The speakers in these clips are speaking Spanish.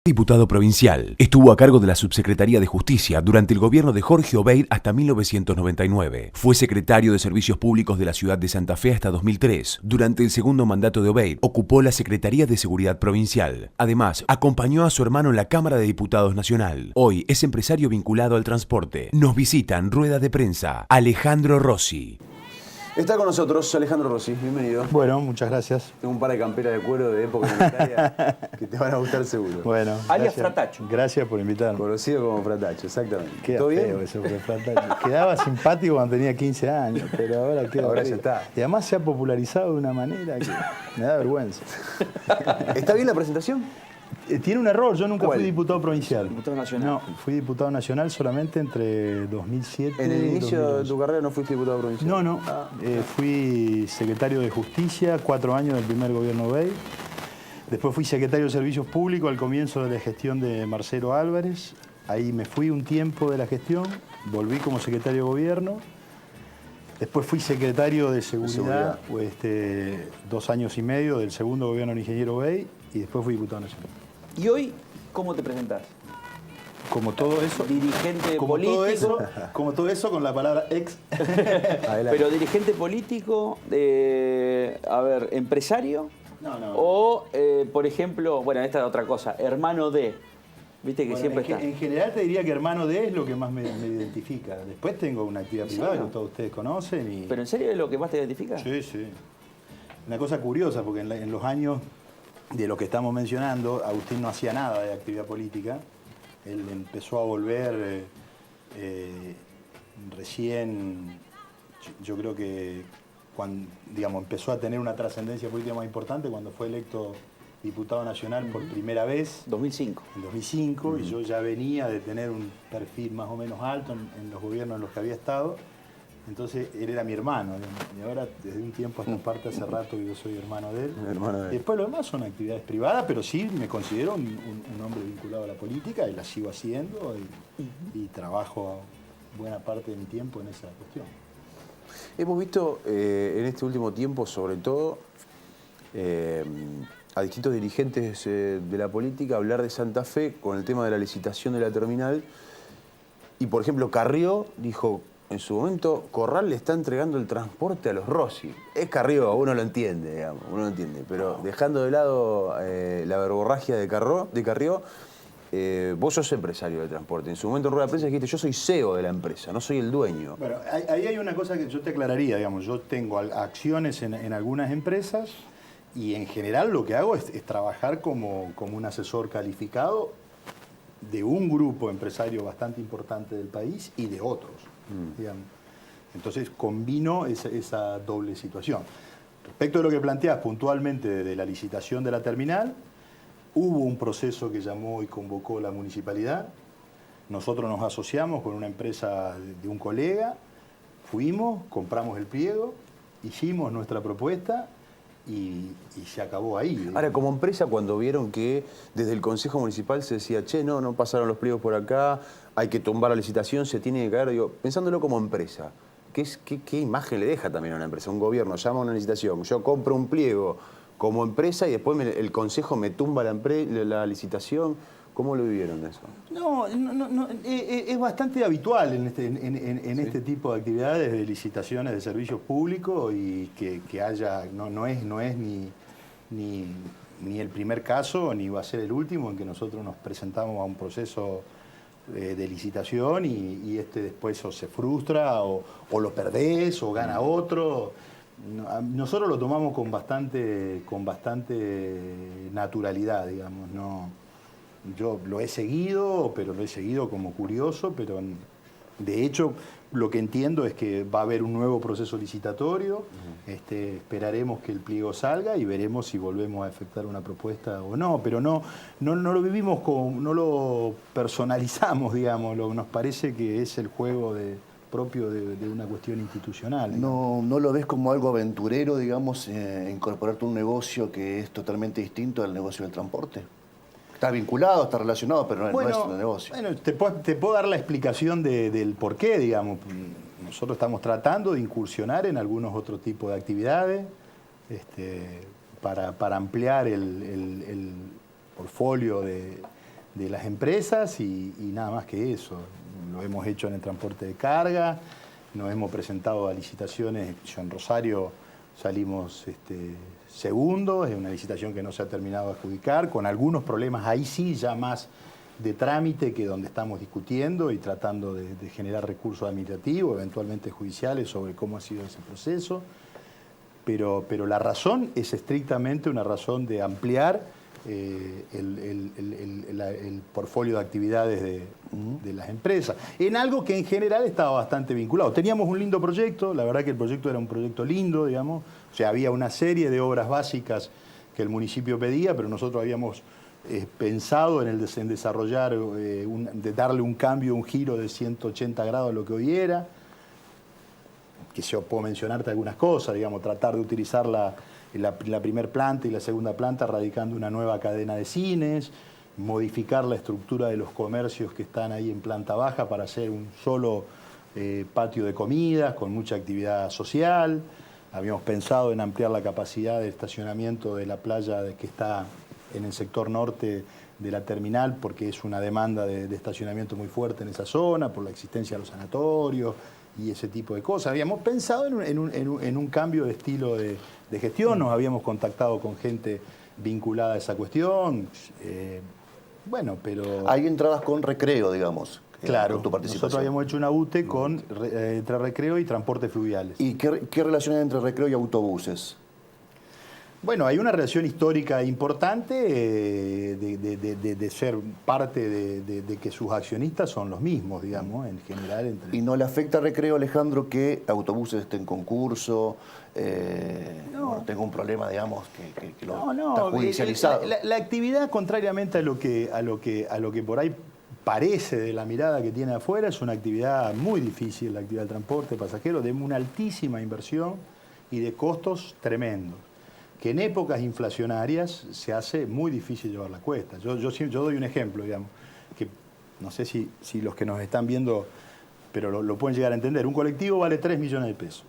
Diputado provincial. Estuvo a cargo de la Subsecretaría de Justicia durante el gobierno de Jorge Obeid hasta 1999. Fue secretario de Servicios Públicos de la ciudad de Santa Fe hasta 2003. Durante el segundo mandato de Obeid, ocupó la Secretaría de Seguridad Provincial. Además, acompañó a su hermano en la Cámara de Diputados Nacional. Hoy es empresario vinculado al transporte. Nos visita en rueda de prensa Alejandro Rossi. Está con nosotros Alejandro Rossi, bienvenido. Bueno, muchas gracias. Tengo un par de camperas de cuero de época universitaria que te van a gustar seguro. Bueno, alias Fratacho. Gracias por invitarme. Conocido como Fratacho, exactamente. Queda ¿Todo feo bien? eso, porque Fratacho. Quedaba simpático cuando tenía 15 años, pero ahora queda Ahora feo. ya está. Y además se ha popularizado de una manera que me da vergüenza. ¿Está bien la presentación? Tiene un error, yo nunca ¿Cuál? fui diputado provincial. Diputado nacional. No, fui diputado nacional solamente entre 2007 ¿En el y inicio de 2011. tu carrera no fuiste diputado provincial? No. Fui secretario de Justicia 4 años del primer gobierno Obeid. Después fui secretario de Servicios Públicos al comienzo de la gestión de Marcelo Álvarez. Ahí me fui un tiempo de la gestión, volví como secretario de Gobierno. Después fui secretario de Seguridad, 2 años y medio del segundo gobierno del ingeniero Obeid, y después fui diputado nacional. ¿Y hoy cómo te presentás? Como todo eso, Dirigente político. como todo eso con la palabra ex. Adelante. Pero dirigente político, empresario. No. O, por ejemplo, bueno, esta es otra cosa, hermano de. Viste que Bueno, siempre está. en general te diría que hermano de es lo que más me identifica. Después tengo una actividad ¿En privada serio? que todos ustedes conocen. Y... ¿Pero en serio es lo que más te identifica? Sí. Una cosa curiosa, porque en los años de lo que estamos mencionando, Agustín no hacía nada de actividad política. Él empezó a volver recién, yo creo que cuando, empezó a tener una trascendencia política más importante cuando fue electo diputado nacional por primera vez. 2005. En 2005, y yo ya venía de tener un perfil más o menos alto en los gobiernos en los que había estado. Entonces él era mi hermano, y ahora desde un tiempo a esta parte, hace rato que yo soy hermano de él. Hermano de él. Después lo demás son actividades privadas, pero sí me considero un hombre vinculado a la política y la sigo haciendo y trabajo buena parte de mi tiempo en esa cuestión. Hemos visto en este último tiempo, sobre todo, a distintos dirigentes de la política hablar de Santa Fe con el tema de la licitación de la terminal. Y, por ejemplo, Carrió dijo en su momento, Corral le está entregando el transporte a los Rossi. Es Carrió, uno lo entiende, digamos, pero dejando de lado la verborragia de Carrió, vos sos empresario del transporte. En su momento en rueda de prensa dijiste, yo soy CEO de la empresa, no soy el dueño. Bueno, ahí hay una cosa que yo te aclararía, yo tengo acciones en algunas empresas y en general lo que hago es trabajar como un asesor calificado de un grupo empresario bastante importante del país y de otros, digamos. Entonces combino esa doble situación. Respecto de lo que planteás puntualmente de la licitación de la terminal, hubo un proceso que llamó y convocó la municipalidad. Nosotros nos asociamos con una empresa de un colega, fuimos, compramos el pliego, hicimos nuestra propuesta y se acabó ahí. Ahora, como empresa, cuando vieron que desde el Consejo Municipal se decía, che, no pasaron los pliegos por acá, hay que tumbar la licitación, se tiene que caer, digo, pensándolo como empresa, ¿qué imagen le deja también a una empresa? Un gobierno llama a una licitación, yo compro un pliego como empresa y después el Consejo me tumba la licitación. ¿Cómo lo vivieron eso? No, es bastante habitual en este tipo de actividades de licitaciones de servicios públicos y que haya, no es ni el primer caso ni va a ser el último en que nosotros nos presentamos a un proceso de licitación y después o se frustra o lo perdés o gana otro. Nosotros lo tomamos con bastante naturalidad, digamos, no. Yo lo he seguido, pero lo he seguido como curioso, pero de hecho lo que entiendo es que va a haber un nuevo proceso licitatorio, esperaremos que el pliego salga y veremos si volvemos a efectuar una propuesta o no, pero no lo vivimos no lo personalizamos, digamos, nos parece que es el juego propio de una cuestión institucional. ¿No lo ves como algo aventurero, digamos, incorporarte a un negocio que es totalmente distinto al negocio del transporte? Está vinculado, está relacionado, pero no es un negocio. Bueno, te puedo dar la explicación del por qué, digamos. Nosotros estamos tratando de incursionar en algunos otros tipos de actividades para ampliar el portfolio de las empresas y nada más que eso. Lo hemos hecho en el transporte de carga, nos hemos presentado a licitaciones. Yo en Rosario salimos segundos, es una licitación que no se ha terminado de adjudicar, con algunos problemas ahí sí ya más de trámite, que donde estamos discutiendo y tratando de generar recursos administrativos, eventualmente judiciales, sobre cómo ha sido ese proceso. Pero la razón es estrictamente una razón de ampliar el portfolio de actividades de las empresas, en algo que en general estaba bastante vinculado. Teníamos un lindo proyecto, la verdad que el proyecto era un proyecto lindo, digamos, o sea, había una serie de obras básicas que el municipio pedía, pero nosotros habíamos pensado en desarrollar, de darle un cambio, un giro de 180 grados a lo que hoy era, que yo puedo mencionarte algunas cosas, digamos, tratar de utilizar la primer planta y la segunda planta radicando una nueva cadena de cines, modificar la estructura de los comercios que están ahí en planta baja para hacer un solo patio de comidas con mucha actividad social. Habíamos pensado en ampliar la capacidad de estacionamiento de la playa que está en el sector norte de la terminal, porque es una demanda de estacionamiento muy fuerte en esa zona, por la existencia de los sanatorios y ese tipo de cosas. Habíamos pensado en un cambio de estilo de gestión, nos habíamos contactado con gente vinculada a esa cuestión. Bueno, pero... Hay entradas con recreo, digamos. Claro, con tu participación. nosotros habíamos hecho una UTE entre recreo y transportes fluviales. ¿Y qué relación hay entre recreo y autobuses? Bueno, hay una relación histórica importante de ser parte de que sus accionistas son los mismos, digamos, en general. ¿Y no le afecta a Recreo, Alejandro, que autobuses estén en concurso? No tenga un problema, digamos, que está judicializado. La actividad, contrariamente a lo que por ahí parece de la mirada que tiene afuera, es una actividad muy difícil, la actividad del transporte pasajero, de una altísima inversión y de costos tremendos, que en épocas inflacionarias se hace muy difícil llevar la cuesta. Yo doy un ejemplo, digamos, que no sé si los que nos están viendo, pero lo pueden llegar a entender. Un colectivo vale 3 millones de pesos.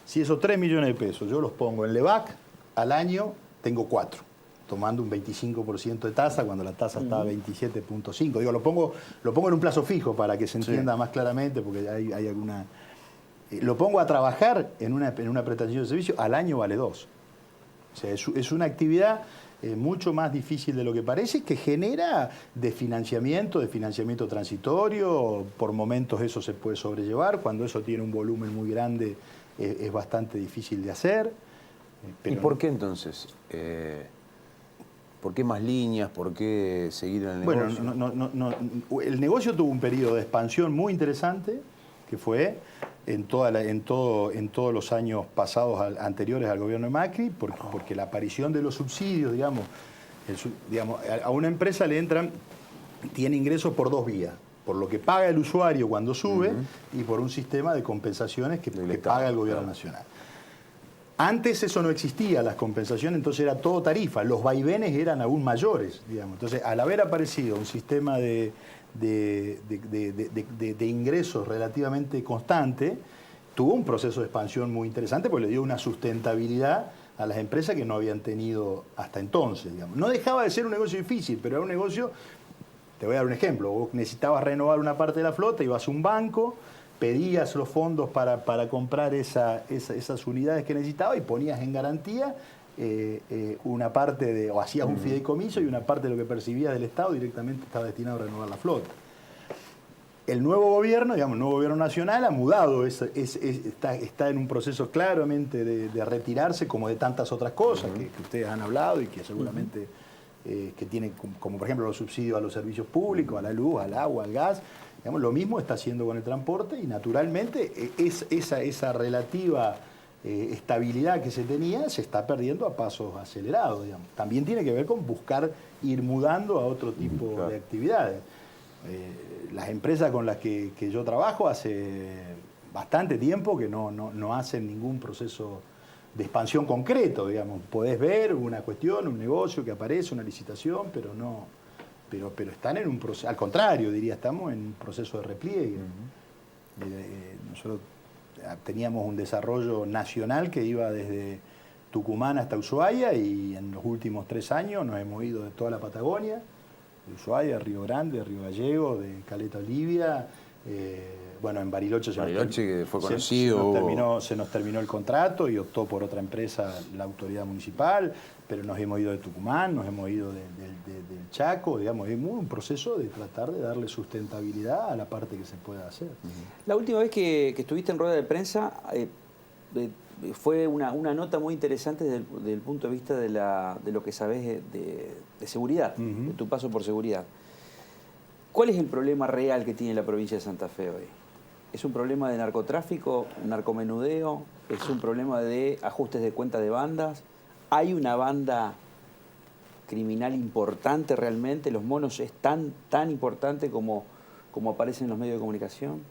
Si esos 3 millones de pesos yo los pongo en LEVAC, al año tengo 4, tomando un 25% de tasa cuando la tasa está a 27.5. Digo, lo pongo en un plazo fijo para que se entienda más claramente, porque hay alguna... lo pongo a trabajar en una prestación de servicio, al año vale 2. O sea, es una actividad mucho más difícil de lo que parece, que genera de financiamiento transitorio. Por momentos eso se puede sobrellevar. Cuando eso tiene un volumen muy grande es bastante difícil de hacer. ¿Y por qué entonces? ¿Por qué más líneas? ¿Por qué seguir en el negocio? Bueno, el negocio tuvo un periodo de expansión muy interesante, que fue en todos los años pasados anteriores al gobierno de Macri, porque la aparición de los subsidios, digamos, a una empresa le entran, tiene ingresos por dos vías: por lo que paga el usuario cuando sube y por un sistema de compensaciones que paga el gobierno nacional. Antes eso no existía, las compensaciones, entonces era todo tarifa, los vaivenes eran aún mayores, digamos. Entonces, al haber aparecido un sistema de ingresos relativamente constante, tuvo un proceso de expansión muy interesante, porque le dio una sustentabilidad a las empresas que no habían tenido hasta entonces, digamos. No dejaba de ser un negocio difícil, pero era un negocio... Te voy a dar un ejemplo: vos necesitabas renovar una parte de la flota, ibas a un banco, pedías los fondos para comprar esas unidades que necesitabas y ponías en garantía una parte o hacías un fideicomiso, y una parte de lo que percibías del Estado directamente estaba destinado a renovar la flota. El nuevo gobierno, digamos, el nuevo gobierno nacional ha mudado, está en un proceso claramente de retirarse, como de tantas otras cosas que ustedes han hablado y que seguramente que tienen, como por ejemplo los subsidios a los servicios públicos, a la luz, al agua, al gas. Digamos, lo mismo está haciendo con el transporte, y naturalmente esa relativa estabilidad que se tenía se está perdiendo a pasos acelerados, digamos. También tiene que ver con buscar ir mudando a otro tipo de actividades. Las empresas con las que yo trabajo hace bastante tiempo que no hacen ningún proceso de expansión concreto, digamos. Podés ver una cuestión, un negocio que aparece, una licitación, pero están en un proceso, al contrario, diría, estamos en un proceso de repliegue. Nosotros teníamos un desarrollo nacional que iba desde Tucumán hasta Ushuaia, y en los últimos 3 años nos hemos ido de toda la Patagonia, de Ushuaia, de Río Grande, de Río Gallego, de Caleta Olivia. Bueno, en Bariloche, Que fue conocido. Se nos terminó el contrato y optó por otra empresa la autoridad municipal, pero nos hemos ido de Tucumán, nos hemos ido del Chaco, digamos, es un proceso de tratar de darle sustentabilidad a la parte que se pueda hacer. La última vez que estuviste en rueda de prensa fue una nota muy interesante desde el punto de vista de lo que sabés de seguridad, de tu paso por seguridad. ¿Cuál es el problema real que tiene la provincia de Santa Fe hoy? ¿Es un problema de narcotráfico, narcomenudeo? ¿Es un problema de ajustes de cuentas de bandas? ¿Hay una banda criminal importante realmente? ¿Los monos es tan importante como aparece en los medios de comunicación?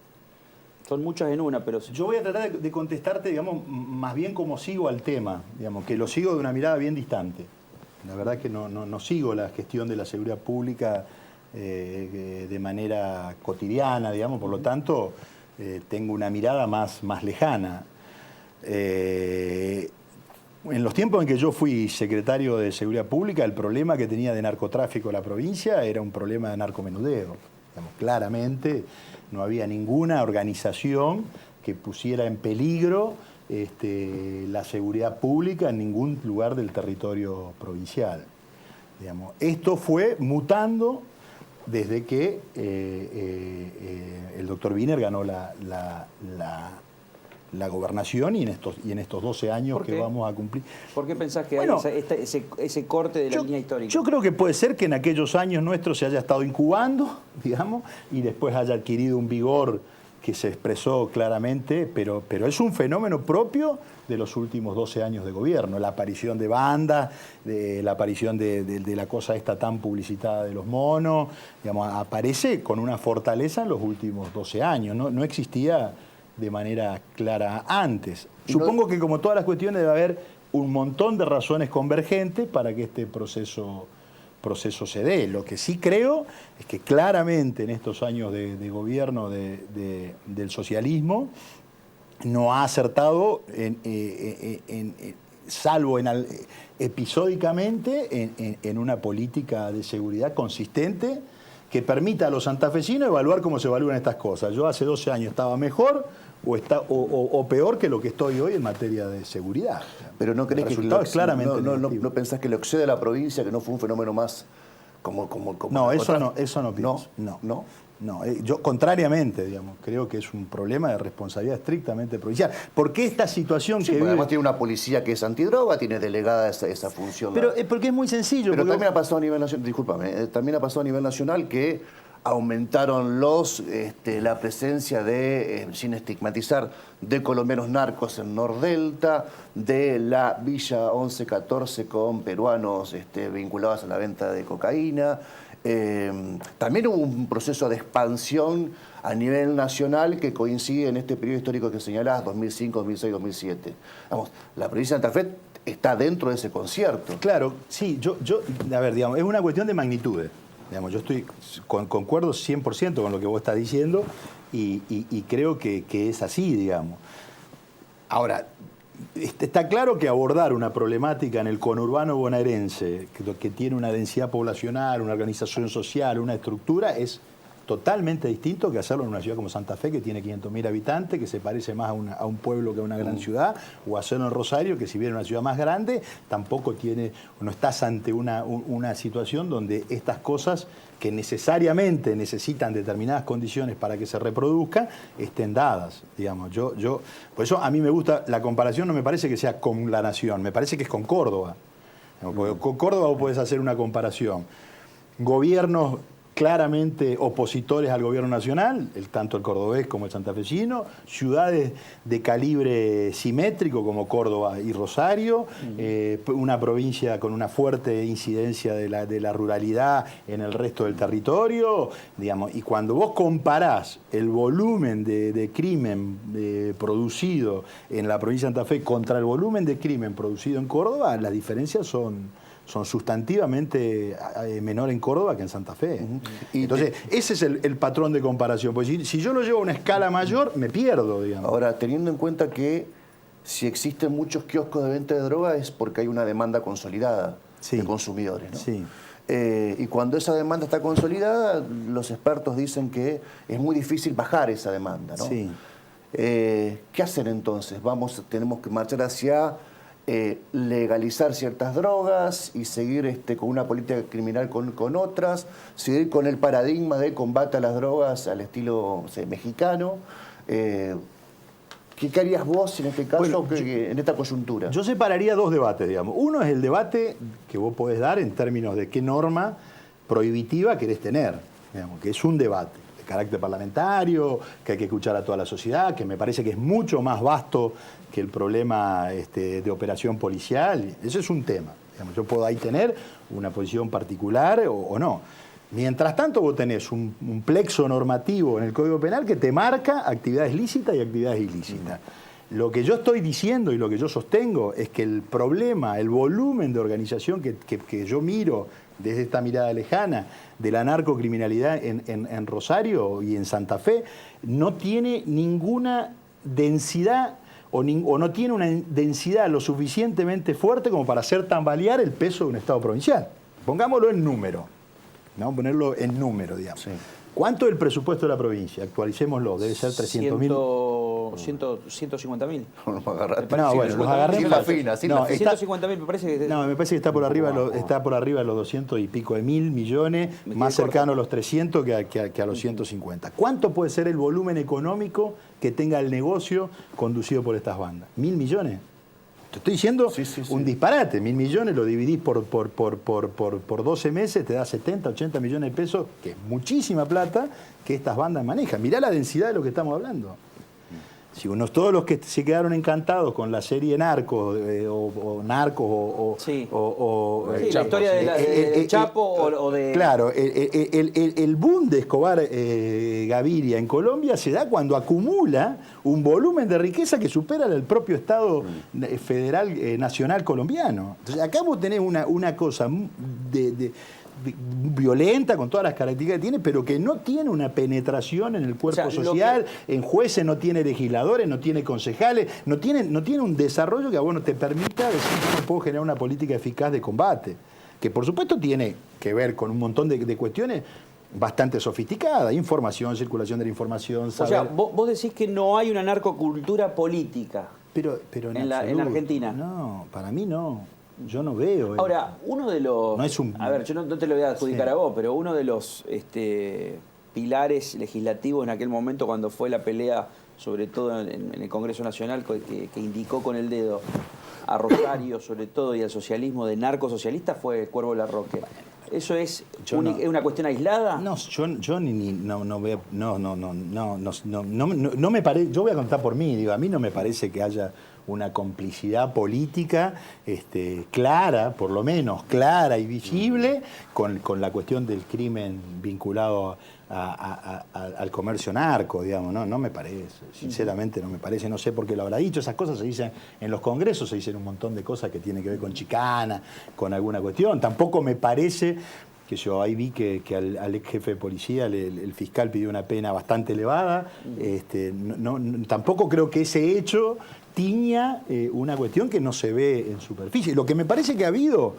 Son muchas en una, pero... Yo voy a tratar de contestarte, digamos, más bien como sigo al tema, digamos, que lo sigo de una mirada bien distante. La verdad que no sigo la gestión de la seguridad pública de manera cotidiana, digamos, por lo tanto, tengo una mirada más lejana. En los tiempos en que yo fui secretario de Seguridad Pública, el problema que tenía de narcotráfico la provincia era un problema de narcomenudeo. Digamos, claramente no había ninguna organización que pusiera en peligro la seguridad pública en ningún lugar del territorio provincial. Digamos, esto fue mutando desde que el doctor Wiener ganó la gobernación y en estos 12 años que vamos a cumplir. ¿Por qué pensás que hay ese corte de la línea histórica? Yo creo que puede ser que en aquellos años nuestros se haya estado incubando, digamos, y después haya adquirido un vigor que se expresó claramente, pero es un fenómeno propio de los últimos 12 años de gobierno. La aparición de bandas, la aparición de la cosa esta tan publicitada de los monos, digamos, aparece con una fortaleza en los últimos 12 años. No existía de manera clara antes. Supongo que como todas las cuestiones debe haber un montón de razones convergentes para que este proceso se dé. Lo que sí creo es que claramente en estos años de gobierno del socialismo no ha acertado, salvo episódicamente, en una política de seguridad consistente que permita a los santafesinos evaluar cómo se evalúan estas cosas. Yo hace 12 años estaba mejor o peor que lo que estoy hoy en materia de seguridad. Pero no crees que claramente no pensás que lo excede a la provincia, que no fue un fenómeno más como no, eso no pienso. No, yo contrariamente, digamos, creo que es un problema de responsabilidad estrictamente provincial. ¿Por qué esta situación que vive? Además tiene una policía que es antidroga, tiene delegada esa función. Pero porque es muy sencillo. Pero también ha pasado a nivel nacional, discúlpame, también ha pasado a nivel nacional que aumentaron la presencia de, sin estigmatizar, de colombianos narcos en Nordelta, de la Villa 1114 con peruanos vinculados a la venta de cocaína. También hubo un proceso de expansión a nivel nacional que coincide en este periodo histórico que señalás, 2005, 2006, 2007. Vamos, la provincia de Santa Fe está dentro de ese concierto. Claro, sí, a ver, digamos, es una cuestión de magnitudes. Digamos, yo concuerdo 100% con lo que vos estás diciendo y creo que es así, digamos. Ahora, está claro que abordar una problemática en el conurbano bonaerense, que tiene una densidad poblacional, una organización social, una estructura, es totalmente distinto que hacerlo en una ciudad como Santa Fe, que tiene 500.000 habitantes, que se parece más a un pueblo que a una gran ciudad, o hacerlo en Rosario, que si bien es una ciudad más grande, tampoco no estás ante una situación donde estas cosas que necesariamente necesitan determinadas condiciones para que se reproduzcan, estén dadas, digamos. Por eso a mí me gusta, la comparación no me parece que sea con la nación, me parece que es con Córdoba. Porque con Córdoba vos podés hacer una comparación. Gobiernos claramente opositores al gobierno nacional, tanto el cordobés como el santafesino, ciudades de calibre simétrico como Córdoba y Rosario, una provincia con una fuerte incidencia de la ruralidad en el resto del territorio, digamos, y cuando vos comparás el volumen de crimen producido en la provincia de Santa Fe contra el volumen de crimen producido en Córdoba, las diferencias son sustantivamente menor en Córdoba que en Santa Fe. Entonces, ese es el patrón de comparación. Porque si yo lo llevo a una escala mayor, me pierdo, digamos. Ahora, teniendo en cuenta que si existen muchos kioscos de venta de droga es porque hay una demanda consolidada de consumidores, ¿no? Sí. Y cuando esa demanda está consolidada, los expertos dicen que es muy difícil bajar esa demanda, ¿no? Sí. ¿Qué hacer entonces? Tenemos que marchar hacia legalizar ciertas drogas y seguir con una política criminal con otras, seguir con el paradigma de combate a las drogas al estilo, no sé, mexicano. ¿Qué harías vos en este caso, Bueno, en esta coyuntura? Yo separaría dos debates, digamos. Uno es el debate que vos podés dar en términos de qué norma prohibitiva querés tener, digamos, que es un debate de carácter parlamentario, que hay que escuchar a toda la sociedad, que me parece que es mucho más vasto que el problema de operación policial. Ese es un tema. Digamos, yo puedo ahí tener una posición particular o no. Mientras tanto, vos tenés un plexo normativo en el Código Penal que te marca actividades lícitas y actividades ilícitas. Lo que yo estoy diciendo y lo que yo sostengo es que el problema, el volumen de organización que yo miro desde esta mirada lejana de la narcocriminalidad en Rosario y en Santa Fe, no tiene ninguna densidad o no tiene una densidad lo suficientemente fuerte como para hacer tambalear el peso de un Estado provincial. Pongámoslo en número. Vamos a ponerlo en número, digamos. Sí. ¿Cuánto es el presupuesto de la provincia? Actualicémoslo, debe ser 300.000. 150.000. No, bueno, los agarré sin la fina. 150.000 me parece que... No, me parece que está por arriba, está por arriba de los 200 y pico de mil millones, más cercano a los 300 que a los 150. ¿Cuánto puede ser el volumen económico que tenga el negocio conducido por estas bandas? ¿1.000 millones? Te estoy diciendo un disparate. 1.000 millones lo dividís por 12 meses, te da 70, 80 millones de pesos, que es muchísima plata que estas bandas manejan. Mirá la densidad de lo que estamos hablando. Si todos los que se quedaron encantados con la serie Narcos Narcos sí, la historia del Chapo o de... Claro, el boom de Escobar Gaviria en Colombia se da cuando acumula un volumen de riqueza que supera el propio Estado federal nacional colombiano. Entonces acá vos tenés una cosa violenta con todas las características que tiene, pero que no tiene una penetración en el cuerpo social, en jueces, no tiene legisladores, no tiene concejales, no tiene un desarrollo que a vos no te permita decir cómo puedo generar una política eficaz de combate, que por supuesto tiene que ver con un montón de cuestiones bastante sofisticadas, información, circulación de la información, saber... O sea, vos decís que no hay una narcocultura política pero en la Argentina. No, para mí no. Yo no veo. Ahora, uno de los... No es un... A ver, yo no te lo voy a adjudicar a vos, pero uno de los pilares legislativos en aquel momento, cuando fue la pelea, sobre todo en el Congreso Nacional, que indicó con el dedo a Rosario, sobre todo, y al socialismo de narcosocialista, fue Cuervo Larroque. ¿Eso es una cuestión aislada? No, yo no me parece. Yo voy a contar por mí, digo, a mí no me parece que haya una complicidad política clara, por lo menos clara y visible, con la cuestión del crimen vinculado al comercio narco, digamos, no me parece, sinceramente no me parece, no sé por qué lo habrá dicho, esas cosas se dicen en los congresos, se dicen un montón de cosas que tienen que ver con chicana, con alguna cuestión, tampoco me parece que yo ahí vi que al ex jefe de policía el fiscal pidió una pena bastante elevada, tampoco creo que ese hecho tiña una cuestión que no se ve en superficie. Lo que me parece que ha habido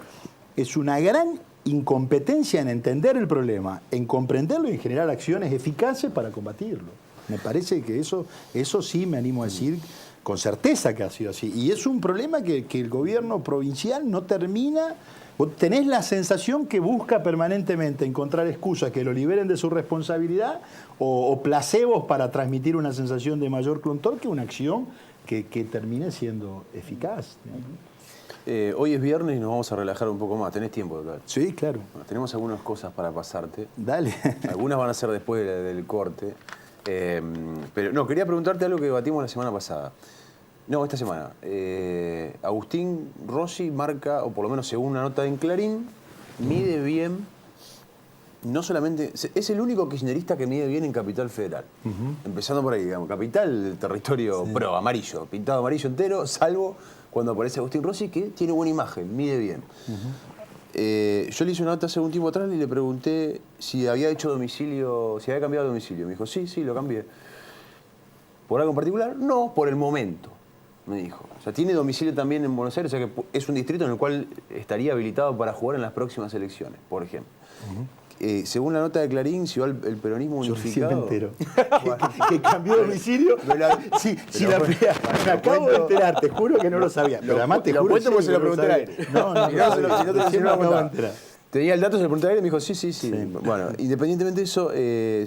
es una gran incompetencia en entender el problema, en comprenderlo y en generar acciones eficaces para combatirlo. Me parece que eso sí me animo a decir con certeza que ha sido así. Y es un problema que el gobierno provincial no termina. Vos tenés la sensación que busca permanentemente encontrar excusas que lo liberen de su responsabilidad o placebos para transmitir una sensación de mayor control que una acción que termine siendo eficaz. Hoy es viernes y nos vamos a relajar un poco más. ¿Tenés tiempo de hablar? Sí, claro. Bueno, tenemos algunas cosas para pasarte. Dale. Algunas van a ser después del corte. Pero no, quería preguntarte algo que debatimos la semana pasada. No, esta semana. Agustín Rossi marca, o por lo menos según una nota en Clarín, mide bien, no solamente, es el único kirchnerista que mide bien en Capital Federal. Empezando por ahí, digamos, Capital, el territorio pro, amarillo, pintado amarillo entero, salvo cuando aparece Agustín Rossi, que tiene buena imagen, mide bien. Yo le hice una nota hace un tiempo atrás y le pregunté si había hecho domicilio, si había cambiado de domicilio. Me dijo, sí, lo cambié. ¿Por algo en particular? No, por el momento. me dijo. O sea, tiene domicilio también en Buenos Aires, o sea que es un distrito en el cual estaría habilitado para jugar en las próximas elecciones, por ejemplo. Según la nota de Clarín, si va el peronismo unificado... Yo recién me entero. que cambió de domicilio. Me acabo de enterar, te juro que no lo sabía. Pero además te juro que se lo pregunté al aire. No, Si no te me acabo de enterar. Tenía el dato, se lo pregunté al aire y me dijo, sí. Bueno, independientemente de eso,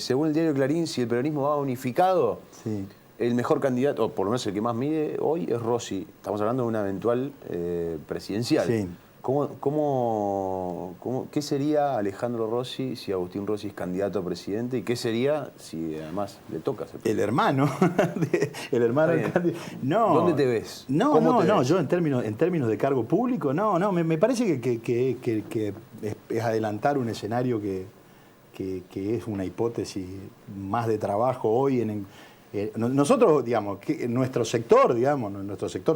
según el diario Clarín, si el peronismo va unificado, el mejor candidato, o por lo menos el que más mide hoy, es Rossi. Estamos hablando de una eventual presidencial. Sí. ¿Qué sería Alejandro Rossi si Agustín Rossi es candidato a presidente? ¿Y qué sería si además le toca ser presidente? El hermano. El hermano del candidato. No. ¿Dónde te ves? No, yo en términos de cargo público, me parece que es adelantar un escenario que es una hipótesis más de trabajo hoy nosotros, digamos, nuestro sector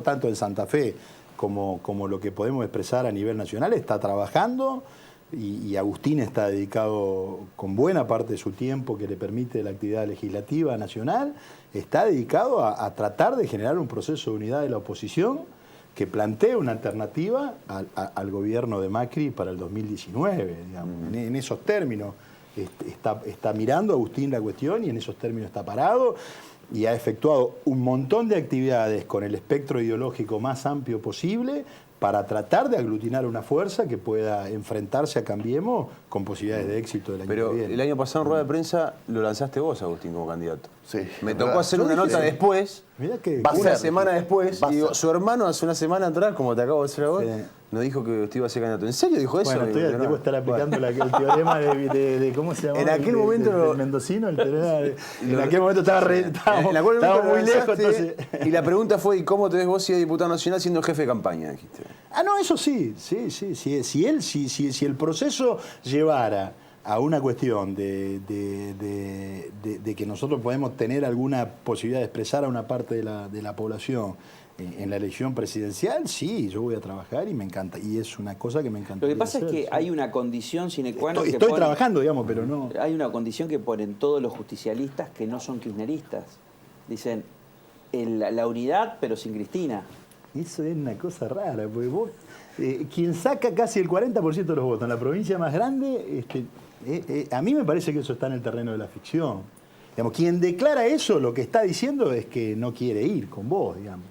tanto en Santa Fe como lo que podemos expresar a nivel nacional, está trabajando y Agustín está dedicado con buena parte de su tiempo que le permite la actividad legislativa nacional, está dedicado a tratar de generar un proceso de unidad de la oposición que plantee una alternativa al gobierno de Macri para el 2019, digamos. En esos términos está mirando Agustín la cuestión y en esos términos está parado. Y ha efectuado un montón de actividades con el espectro ideológico más amplio posible para tratar de aglutinar una fuerza que pueda enfrentarse a Cambiemos con posibilidades de éxito del año que viene. Pero el año pasado en rueda de prensa lo lanzaste vos, Agustín, como candidato. Sí. Me tocó hacer una nota después, una semana después, y digo, su hermano hace una semana atrás, como te acabo de decir a vos, nos dijo que usted iba a ser candidato. ¿En serio dijo eso? Bueno, debo estar aplicando el teorema de ¿cómo se llama? En aquel momento... del mendocino, el teorema en aquel momento estábamos muy lejos. Entonces... Y la pregunta fue, ¿y cómo te ves vos si eres diputado nacional siendo jefe de campaña? Dijiste. No, eso sí. Si el proceso llevara a una cuestión de que nosotros podemos tener alguna posibilidad de expresar a una parte de la población en la elección presidencial, sí, yo voy a trabajar y me encanta. Y es una cosa que me encanta. Lo que pasa es que hay una condición sine qua non. Estoy trabajando, digamos, pero no... Hay una condición que ponen todos los justicialistas que no son kirchneristas. Dicen, la unidad, pero sin Cristina. Eso es una cosa rara, porque vos... quien saca casi el 40% de los votos en la provincia más grande, a mí me parece que eso está en el terreno de la ficción. Digamos, quien declara eso, lo que está diciendo es que no quiere ir con vos, digamos.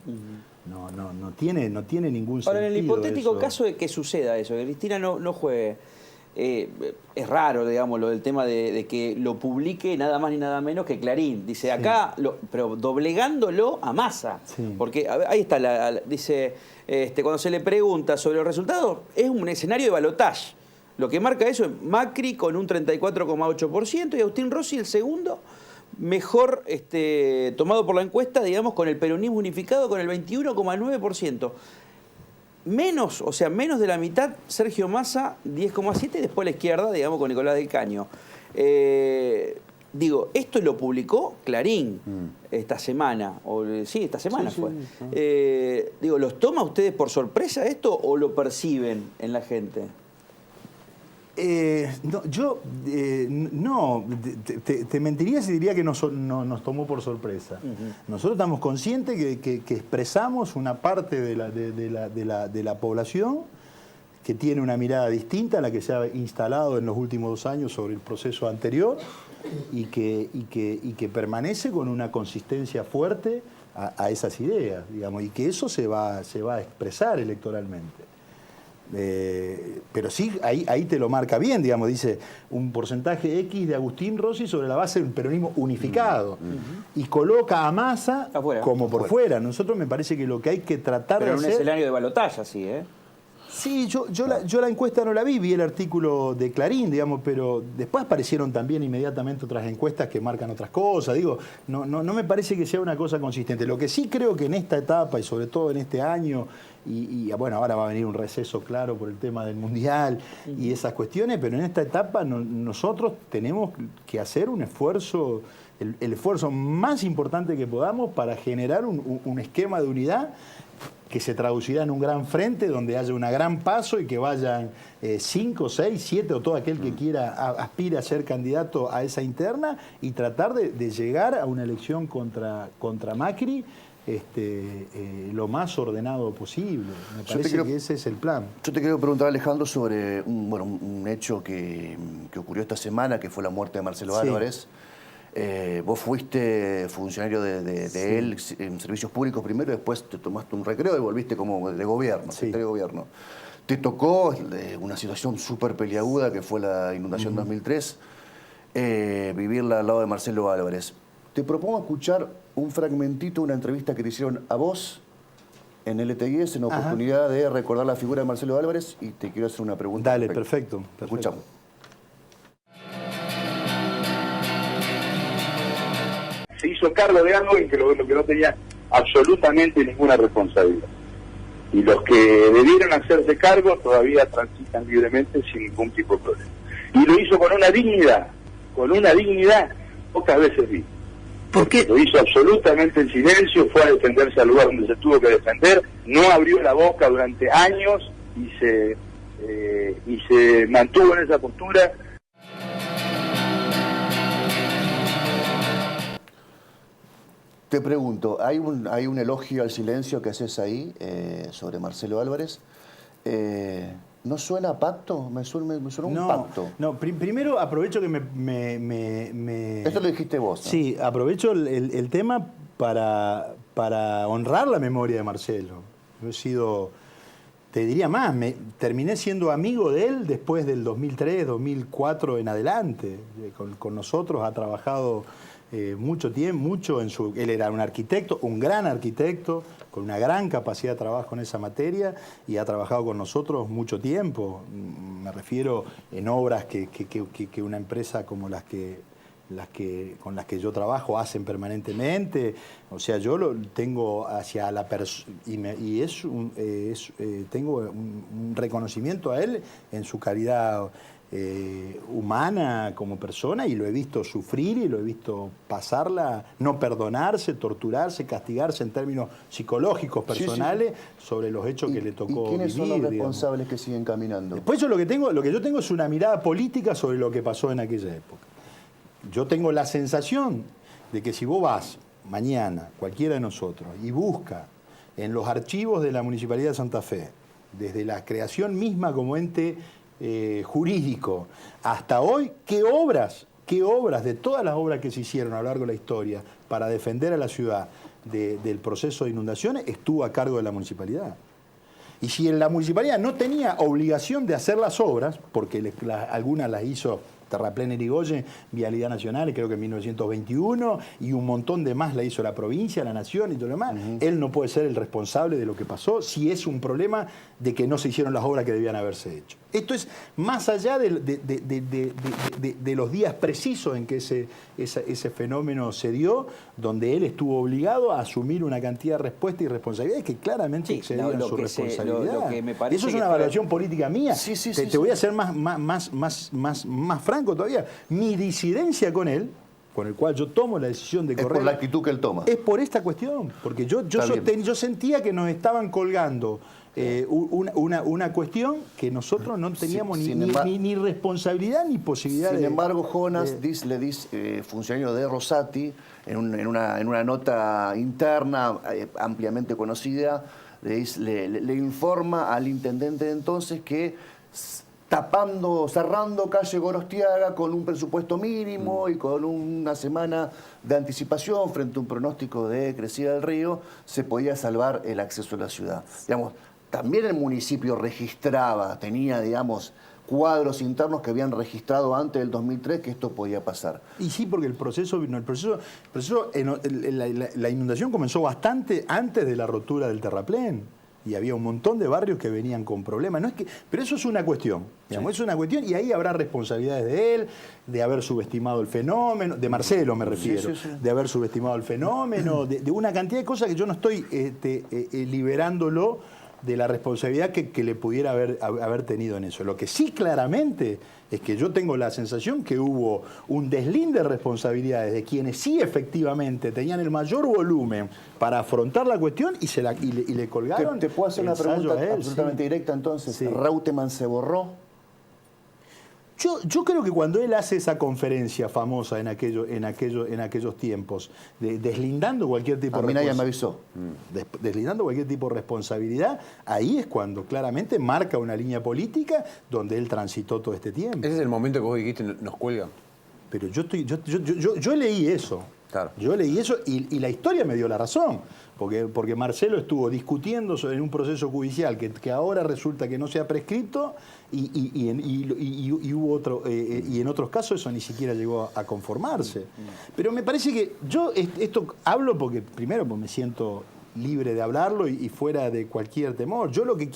No tiene ningún sentido. Ahora, en el hipotético eso. caso de que suceda eso, que Cristina no juegue, es raro, digamos, lo del tema de que lo publique nada más ni nada menos que Clarín. Dice, acá, pero doblegándolo a Massa. Sí. Porque ahí está, dice, cuando se le pregunta sobre los resultados, es un escenario de balotaje. Lo que marca eso es Macri con un 34,8% y Agustín Rossi el segundo, mejor tomado por la encuesta, digamos, con el peronismo unificado con el 21,9%. Menos, o sea, menos de la mitad Sergio Massa, 10,7%, y después a la izquierda, digamos, con Nicolás del Caño. Digo, esto lo publicó Clarín esta semana, esta semana fue. Digo, ¿los toma ustedes por sorpresa esto o lo perciben en la gente? Te mentiría si diría que nos tomó por sorpresa. Nosotros estamos conscientes que expresamos una parte de la población que tiene una mirada distinta a la que se ha instalado en los últimos 2 años sobre el proceso anterior y que permanece con una consistencia fuerte a esas ideas, digamos, y que eso se va a expresar electoralmente. Pero sí, ahí te lo marca bien, digamos, dice un porcentaje X de Agustín Rossi sobre la base de un peronismo unificado y coloca a Massa como por fuera. Nosotros me parece que lo que hay que tratar de hacer... Pero en un escenario de balotaje, así, Sí, yo la encuesta no la vi el artículo de Clarín, digamos, pero después aparecieron también inmediatamente otras encuestas que marcan otras cosas. Digo, no me parece que sea una cosa consistente. Lo que sí creo que en esta etapa y sobre todo en este año, y bueno, ahora va a venir un receso claro por el tema del Mundial y esas cuestiones, pero en esta etapa nosotros tenemos que hacer un esfuerzo, el esfuerzo más importante que podamos para generar un esquema de unidad que se traducirá en un gran frente donde haya una gran paso y que vayan 5, 6, 7 o todo aquel que quiera aspire a ser candidato a esa interna y tratar de llegar a una elección contra Macri lo más ordenado posible. Me parece que ese es el plan. Yo te quiero preguntar, Alejandro, sobre un hecho que ocurrió esta semana, que fue la muerte de Marcelo Álvarez. Vos fuiste funcionario de él en servicios públicos primero, después te tomaste un recreo y volviste como de gobierno, secretario de gobierno. Te tocó una situación súper peliaguda que fue la inundación 2003, vivirla al lado de Marcelo Álvarez. Te propongo escuchar un fragmentito, una entrevista que te hicieron a vos en LTIS en oportunidad de recordar la figura de Marcelo Álvarez, y te quiero hacer una pregunta. Dale, perfecto. Escuchamos. Se hizo cargo de algo en que lo que no tenía absolutamente ninguna responsabilidad. Y los que debieron hacerse cargo todavía transitan libremente sin ningún tipo de problema. Y lo hizo con una dignidad pocas veces vi. Porque lo hizo absolutamente en silencio, fue a defenderse al lugar donde se tuvo que defender, no abrió la boca durante años y se mantuvo en esa postura. Te pregunto, hay un elogio al silencio que haces ahí sobre Marcelo Álvarez. ¿No suena a pacto? Me suena un pacto. No, primero aprovecho que Esto lo dijiste vos, ¿no? Sí, aprovecho el tema para honrar la memoria de Marcelo. Yo he sido, te diría más, terminé siendo amigo de él después del 2003, 2004 en adelante. Con nosotros ha trabajado mucho tiempo, él era un arquitecto, un gran arquitecto, con una gran capacidad de trabajo en esa materia, y ha trabajado con nosotros mucho tiempo. Me refiero en obras que una empresa como con las que yo trabajo hacen permanentemente. O sea, yo lo tengo hacia la persona, tengo un reconocimiento a él en su calidad humana como persona, y lo he visto sufrir y lo he visto pasarla, no perdonarse, torturarse, castigarse en términos psicológicos, personales, sobre los hechos que le tocó vivir. ¿Y quiénes son los responsables que siguen caminando? Después lo que yo tengo es una mirada política sobre lo que pasó en aquella época. Yo tengo la sensación de que si vos vas mañana, cualquiera de nosotros, y busca en los archivos de la Municipalidad de Santa Fe, desde la creación misma como ente jurídico hasta hoy, ¿qué obras de todas las obras que se hicieron a lo largo de la historia para defender a la ciudad del proceso de inundaciones estuvo a cargo de la municipalidad? Y si en la municipalidad no tenía obligación de hacer las obras, porque algunas las hizo Terraplén Irigoyen, Vialidad Nacional, creo que en 1921, y un montón de más la hizo la provincia, la nación y todo lo demás. Él no puede ser el responsable de lo que pasó si es un problema de que no se hicieron las obras que debían haberse hecho. Esto es más allá de los días precisos en que ese fenómeno se dio, donde él estuvo obligado a asumir una cantidad de respuestas y responsabilidades que claramente excedían su responsabilidad. Eso es una evaluación política mía. Te voy a ser más franco todavía. Mi disidencia con él, con el cual yo tomo la decisión de correr, es por la actitud que él toma. Es por esta cuestión, porque yo sentía que nos estaban colgando una cuestión que nosotros no teníamos ni responsabilidad ni posibilidad. Sin embargo, Jonas, funcionario de Rosati, en una nota interna ampliamente conocida, le informa al intendente de entonces que cerrando calle Gorostiaga con un presupuesto mínimo y con una semana de anticipación frente a un pronóstico de crecida del río, se podía salvar el acceso a la ciudad. Digamos, también el municipio tenía, cuadros internos que habían registrado antes del 2003 que esto podía pasar. Y sí, porque la inundación comenzó bastante antes de la rotura del terraplén. Y había un montón de barrios que venían con problemas. Pero eso es una cuestión. Es una cuestión, y ahí habrá responsabilidades de él, de haber subestimado el fenómeno, de Marcelo me refiero, de haber subestimado el fenómeno, de una cantidad de cosas que yo no estoy liberándolo de la responsabilidad que le pudiera haber tenido en eso. Lo que sí claramente es que yo tengo la sensación que hubo un deslinde de responsabilidades de quienes sí efectivamente tenían el mayor volumen para afrontar la cuestión y le colgaron. ¿Te puedo hacer una pregunta absolutamente directa entonces? Sí. ¿Reutemann se borró? Yo creo que cuando él hace esa conferencia famosa en aquellos tiempos, deslindando cualquier tipo A de mí nadie me avisó. deslindando cualquier tipo de responsabilidad, ahí es cuando claramente marca una línea política donde él transitó todo este tiempo. Ese es el momento que vos dijiste, nos cuelgan. Pero yo leí eso. Claro. Yo leí eso y la historia me dio la razón. Porque Marcelo estuvo discutiendo en un proceso judicial que ahora resulta que no se ha prescripto y hubo otro y en otros casos eso ni siquiera llegó a conformarse. Pero me parece que yo esto hablo porque primero me siento libre de hablarlo y fuera de cualquier temor. Yo lo que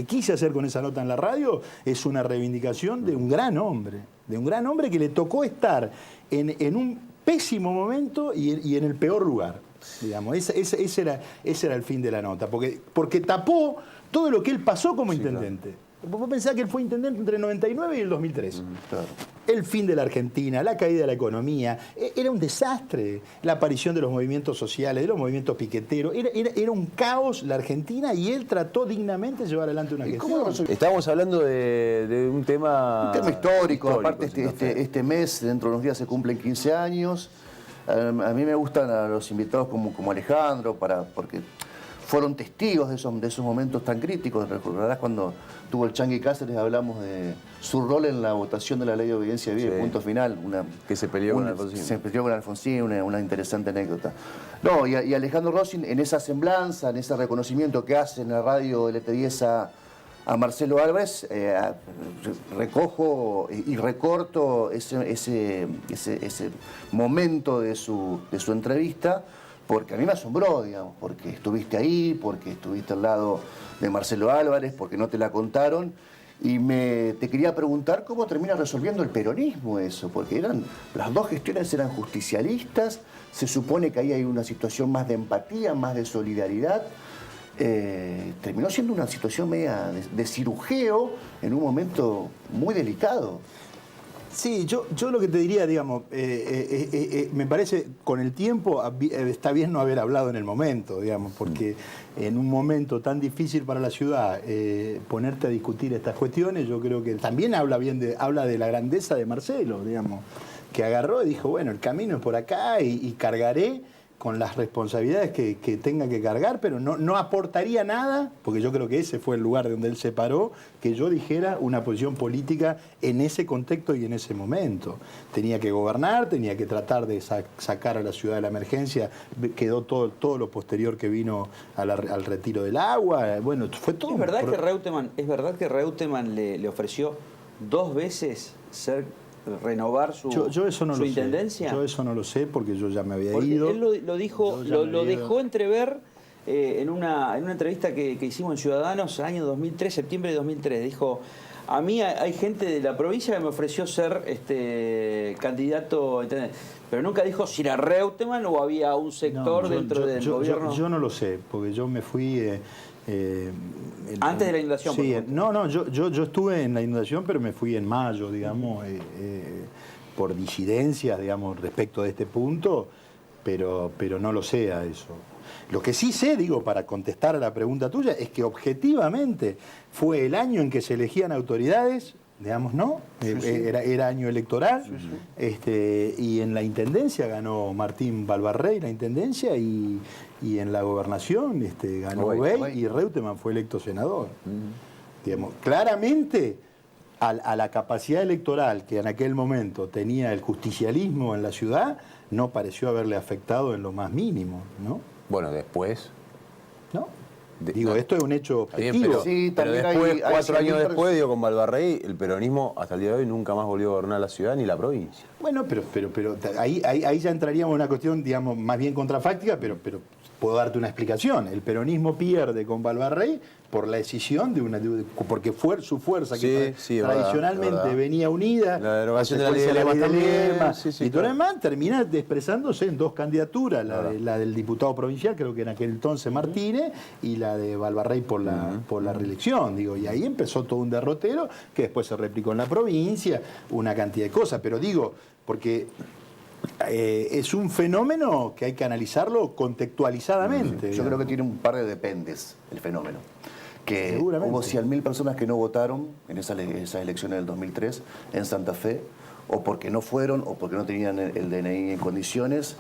quise hacer con esa nota en la radio es una reivindicación de un gran hombre que le tocó estar en un pésimo momento y en el peor lugar. Digamos, ese era el fin de la nota, porque tapó todo lo que él pasó como intendente. Claro. Vos pensás que él fue intendente entre el 99 y el 2003. Claro. El fin de la Argentina, la caída de la economía, era un desastre. La aparición de los movimientos sociales, de los movimientos piqueteros, era un caos la Argentina y él trató dignamente de llevar adelante una gestión. Estábamos hablando de un tema... Un tema histórico. Aparte este mes, dentro de unos días se cumplen 15 años. A mí me gustan a los invitados como Alejandro, porque fueron testigos de esos momentos tan críticos. Recordarás cuando tuvo el Chanqui Cáceres, hablamos de su rol en la votación de la ley de obediencia civil, punto final. Que se peleó con Alfonsín. Se peleó con Alfonsín, una interesante anécdota. No, y Alejandro Rossi, en esa semblanza, en ese reconocimiento que hace en la radio LT10 a Marcelo Álvarez, recojo y recorto ese momento de su entrevista, porque a mí me asombró, digamos, porque estuviste ahí, porque estuviste al lado de Marcelo Álvarez, porque no te la contaron, y te quería preguntar cómo termina resolviendo el peronismo eso, porque las dos gestiones eran justicialistas, se supone que ahí hay una situación más de empatía, más de solidaridad. Terminó siendo una situación media de cirujeo en un momento muy delicado. Sí, yo lo que te diría, digamos, me parece con el tiempo está bien no haber hablado en el momento, digamos, porque en un momento tan difícil para la ciudad ponerte a discutir estas cuestiones, yo creo que también habla de la grandeza de Marcelo, digamos, que agarró y dijo, bueno, el camino es por acá y cargaré con las responsabilidades que tenga que cargar, pero no aportaría nada, porque yo creo que ese fue el lugar donde él se paró, que yo dijera una posición política en ese contexto y en ese momento. Tenía que gobernar, tenía que tratar de sacar a la ciudad de la emergencia, quedó todo lo posterior que vino al retiro del agua, bueno, fue todo. ¿Es verdad que Reutemann le ofreció 2 veces renovar su intendencia? Yo eso no lo sé porque yo ya me había ido. Él lo dejó entrever en una entrevista que hicimos en Ciudadanos, año 2003, septiembre de 2003. Dijo, a mí hay gente de la provincia que me ofreció ser candidato a intendente. Pero nunca dijo si era Reutemann o había un sector dentro del gobierno. Yo no lo sé, porque yo me fui... antes de la inundación. Sí, yo estuve en la inundación, pero me fui en mayo, digamos, por disidencias, digamos, respecto de este punto, pero no lo sé a eso. Lo que sí sé, digo, para contestar a la pregunta tuya, es que objetivamente fue el año en que se elegían autoridades, digamos, ¿no? Sí. Era año electoral, sí. Y en la intendencia ganó Martín Balbarrey la intendencia y en la gobernación ganó Bey y Reutemann fue electo senador. Digamos, claramente a la capacidad electoral que en aquel momento tenía el justicialismo en la ciudad no pareció haberle afectado en lo más mínimo, ¿no? Bueno, después... ¿No? Digo, esto es un hecho objetivo. Pero después, 4 años después, con Balbarrey, el peronismo hasta el día de hoy nunca más volvió a gobernar la ciudad ni la provincia. Bueno, pero ahí ya entraríamos en una cuestión, digamos, más bien contrafáctica, pero puedo darte una explicación. El peronismo pierde con Balbarrey por la decisión porque fue su fuerza que tradicionalmente venía unida, la derogación de la ley de Lema también, y todo lo demás termina expresándose en 2 candidaturas, la del diputado provincial, creo que en aquel entonces Martínez, y la de Balbarrey por la reelección, digo, y ahí empezó todo un derrotero que después se replicó en la provincia, una cantidad de cosas, pero digo, porque es un fenómeno que hay que analizarlo contextualizadamente. Yo creo que tiene un par de dependes el fenómeno. que Seguramente. hubo 100.000 personas que no votaron en esas elecciones del 2003 en Santa Fe, o porque no fueron, o porque no tenían el DNI en condiciones,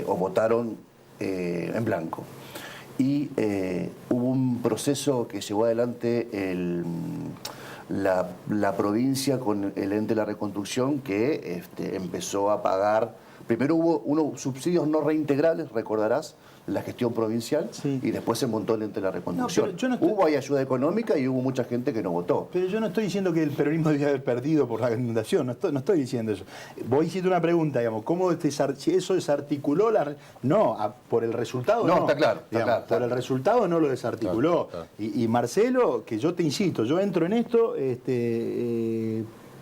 o votaron en blanco. Y hubo un proceso que llevó adelante la provincia con el ente de la reconstrucción, que empezó a pagar. Primero hubo unos subsidios no reintegrales, recordarás, la gestión provincial, Sí. y después se montó el ente de la reconstrucción. pero yo no estoy- Hubo ahí ayuda económica y hubo mucha gente que no votó. Pero yo no estoy diciendo que el peronismo debía haber perdido por la inundación, no estoy diciendo eso. Voy a hacerte una pregunta, digamos, ¿cómo si eso desarticuló la... No, por el resultado No, no. está claro, está Digamos, claro, por está el claro. resultado no lo desarticuló. Claro. Y Marcelo, que yo te insisto, yo entro en esto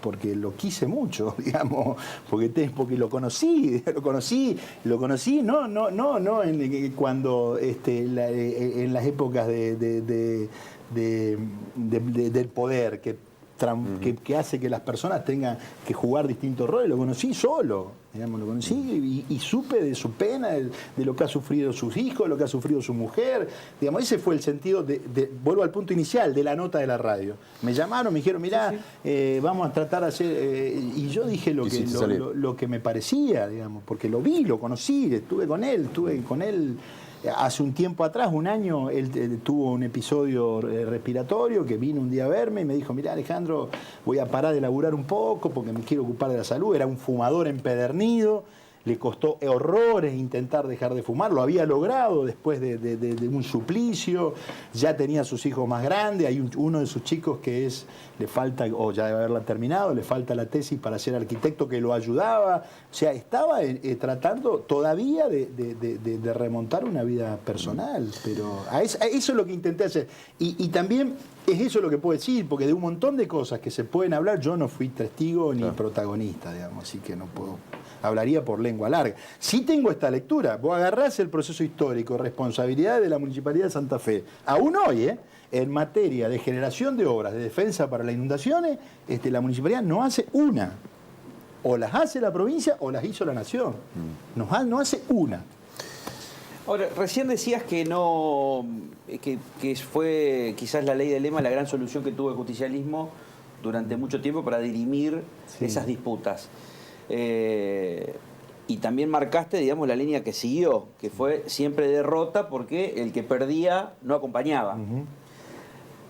porque lo quise mucho, digamos, porque lo conocí, no cuando en las épocas del poder que hace que las personas tengan que jugar distintos roles, lo conocí solo, digamos, lo conocí y supe de su pena, de lo que ha sufrido sus hijos, de lo que ha sufrido su mujer, digamos, ese fue el sentido vuelvo al punto inicial de la nota de la radio. Me llamaron, me dijeron, mirá, vamos a tratar de hacer, y yo dije lo que me parecía, digamos, porque lo vi, lo conocí, estuve con él. Hace un tiempo atrás, un año, él tuvo un episodio respiratorio que vino un día a verme y me dijo, mirá Alejandro, voy a parar de laburar un poco porque me quiero ocupar de la salud. Era un fumador empedernido, le costó horrores intentar dejar de fumar, lo había logrado después de un suplicio, ya tenía a sus hijos más grandes, hay uno de sus chicos que le falta, o ya debe haberla terminado, le falta la tesis para ser arquitecto que lo ayudaba, o sea, estaba tratando todavía de remontar una vida personal, pero eso es lo que intenté hacer, y también es eso lo que puedo decir, porque de un montón de cosas que se pueden hablar, yo no fui testigo ni protagonista, digamos, así que no puedo... Hablaría por lengua larga. Sí tengo esta lectura. Vos agarrás el proceso histórico, responsabilidad de la Municipalidad de Santa Fe. Aún hoy, en materia de generación de obras de defensa para las inundaciones, la Municipalidad no hace una. O las hace la provincia o las hizo la Nación. No hace una. Ahora, recién decías que que fue quizás la ley de lema la gran solución que tuvo el justicialismo durante mucho tiempo para dirimir esas disputas. Y también marcaste, digamos, la línea que siguió, que fue siempre derrota porque el que perdía no acompañaba.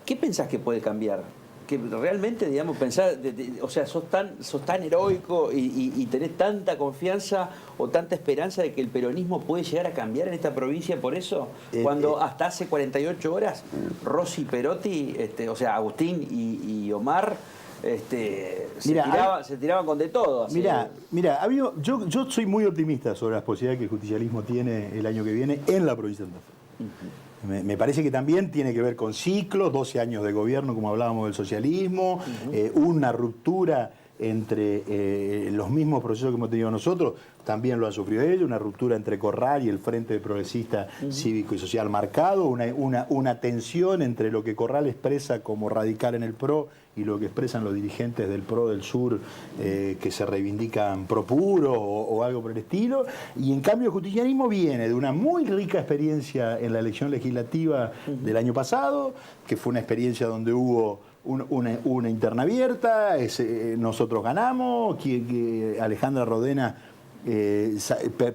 ¿Qué pensás que puede cambiar? Que realmente, digamos, pensás, o sea, sos tan heroico y tenés tanta confianza o tanta esperanza de que el peronismo puede llegar a cambiar en esta provincia por eso, cuando hasta hace 48 horas Rossi Perotti, o sea, Agustín y Omar se tiraban con de todo. Así. Mira, yo soy muy optimista sobre las posibilidades que el justicialismo tiene el año que viene en la provincia de Santa Fe. Me parece que también tiene que ver con ciclos, 12 años de gobierno, como hablábamos del socialismo, una ruptura entre los mismos procesos que hemos tenido nosotros, también lo han sufrido ellos, una ruptura entre Corral y el Frente Progresista Cívico y Social marcado, una tensión entre lo que Corral expresa como radical en el PRO y lo que expresan los dirigentes del PRO del Sur que se reivindican pro puro o algo por el estilo, y en cambio el justicialismo viene de una muy rica experiencia en la elección legislativa del año pasado, que fue una experiencia donde hubo una interna abierta, nosotros ganamos, Alejandra Rodena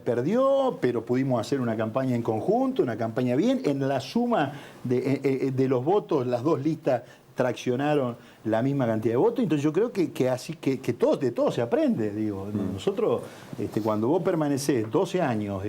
perdió, pero pudimos hacer una campaña en conjunto, una campaña bien, en la suma de los votos, las dos listas traccionaron la misma cantidad de votos, entonces yo creo que así que de todo se aprende, digo. Nosotros, cuando vos permanecés 12 años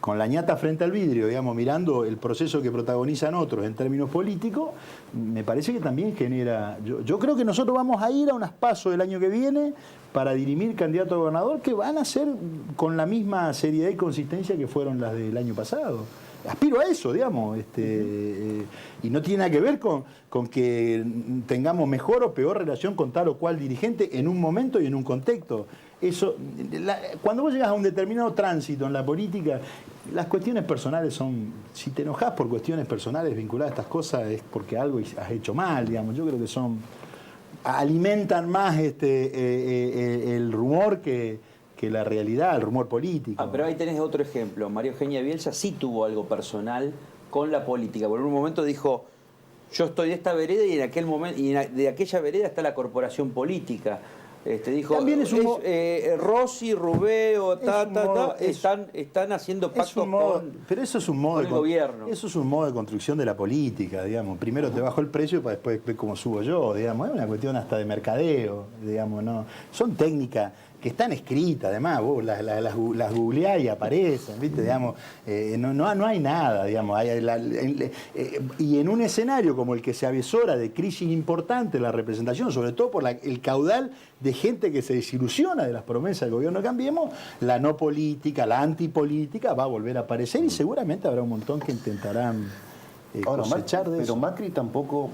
con la ñata frente al vidrio, digamos, mirando el proceso que protagonizan otros en términos políticos, me parece que también genera... Yo creo que nosotros vamos a ir a unas pasos del año que viene para dirimir candidato a gobernador que van a ser con la misma seriedad y consistencia que fueron las del año pasado. Aspiro a eso, digamos, y no tiene nada que ver con que tengamos mejor o peor relación con tal o cual dirigente en un momento y en un contexto. Cuando vos llegas a un determinado tránsito en la política, las cuestiones personales son, si te enojás por cuestiones personales vinculadas a estas cosas, es porque algo has hecho mal, digamos. Yo creo que alimentan más el rumor que la realidad, el rumor político. Pero ahí tenés otro ejemplo. María Eugenia Bielsa sí tuvo algo personal con la política. Por un momento dijo, yo estoy de esta vereda y en aquel momento de aquella vereda está la corporación política. Dijo, También es un Rossi, Rubeo, están haciendo pactos pero eso es un modo con el gobierno. Eso es un modo de construcción de la política, digamos. Primero te bajo el precio para después ver cómo subo yo, digamos. Es una cuestión hasta de mercadeo, digamos, ¿no? Son técnicas que están escritas, además, vos las googleás y aparecen, ¿viste? Digamos, no hay nada, digamos. Y en un escenario como el que se avisora de crisis importante en la representación, sobre todo por el caudal de gente que se desilusiona de las promesas del gobierno Cambiemos, la no política, la antipolítica va a volver a aparecer y seguramente habrá un montón que intentarán cosechar de eso. Pero Macri tampoco...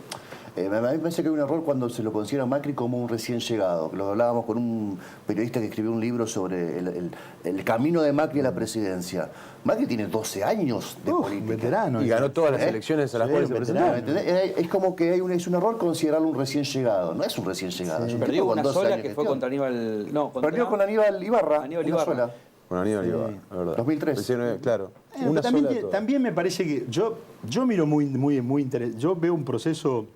a mí me parece que hay un error cuando se lo considera a Macri como un recién llegado. Lo hablábamos con un periodista que escribió un libro sobre el camino de Macri a la presidencia. Macri tiene 12 años de política. Veterano. Y ganó todas las elecciones a las cuales se presentó. Es como que es un error considerarlo un recién llegado. No es un recién llegado. Sí. Perdió una sola que fue contra Aníbal... No, perdió con Aníbal Ibarra. Una sola. Con Aníbal Ibarra, la verdad. 2003. Claro. Una También me parece que yo miro muy interesante. Yo veo un proceso...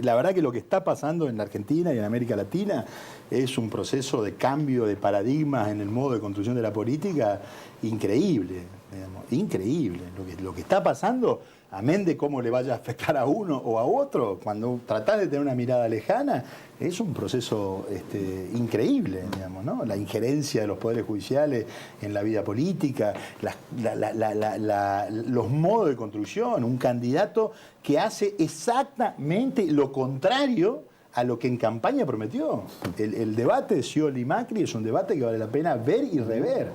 La verdad que lo que está pasando en la Argentina y en América Latina es un proceso de cambio de paradigmas en el modo de construcción de la política increíble, digamos, increíble. Lo que está pasando, amén de cómo le vaya a afectar a uno o a otro, cuando tratás de tener una mirada lejana, es un proceso increíble, digamos, ¿no? La injerencia de los poderes judiciales en la vida política, los modos de construcción, un candidato que hace exactamente lo contrario a lo que en campaña prometió. El debate de Scioli y Macri es un debate que vale la pena ver y rever,